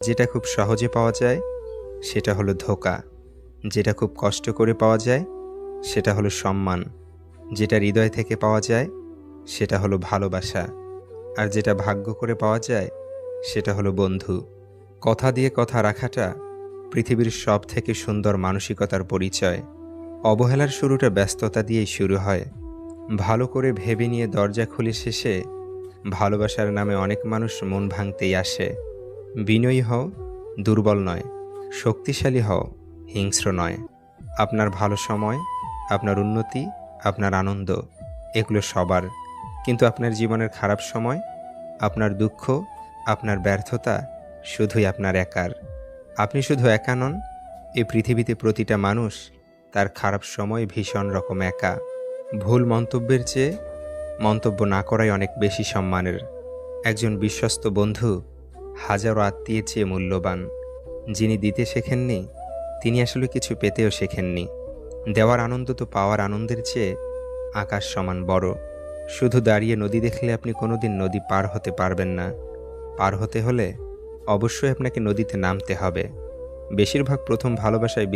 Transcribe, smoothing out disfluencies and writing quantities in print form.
যেটা খুব সহজে পাওয়া যায় সেটা হলো ধোঁকা, যেটা খুব কষ্ট করে পাওয়া যায় সেটা হলো সম্মান, যেটা হৃদয় থেকে পাওয়া যায় সেটা হলো ভালোবাসা, আর যেটা ভাগ্য করে পাওয়া যায় সেটা হলো বন্ধু। কথা দিয়ে কথা রাখাটা পৃথিবীর সবথেকে সুন্দর মানসিকতার পরিচয়। অবহেলার শুরুটা ব্যস্ততা দিয়েই শুরু হয়। ভালো করে ভেবে নিয়ে দরজা খুলে শেষে ভালোবাসার নামে অনেক মানুষ মন ভাঙতেই আসে। বিনয়ী হও, দুর্বল নয়। শক্তিশালী হও, হিংস্র নয়। আপনার ভালো সময়, আপনার উন্নতি, আপনার আনন্দ এগুলো সবার। কিন্তু আপনার জীবনের খারাপ সময়, আপনার দুঃখ, আপনার ব্যর্থতা শুধুই আপনার একার। আপনি শুধু একা নন, এই পৃথিবীতে প্রতিটা মানুষ তার খারাপ সময় ভীষণ রকম একা। ভুল মন্তব্যের চেয়ে মন্তব্য না করাই অনেক বেশি সম্মানের। একজন বিশ্বস্ত বন্ধু হাজারো আত্মীয়ের চেয়ে মূল্যবান। যিনি দিতে শেখেননি তিনি আসলে কিছু পেতেও শেখেননি। দেওয়ার আনন্দ তো পাওয়ার আনন্দের চেয়ে আকাশ সমান বড়। শুধু দাঁড়িয়ে নদী দেখলে আপনি কোনোদিন নদী পার হতে পারবেন না। পার হতে হলে অবশ্যই আপনাকে নদীতে নামতে হবে। বেশিরভাগ প্রথম ভালোবাসায়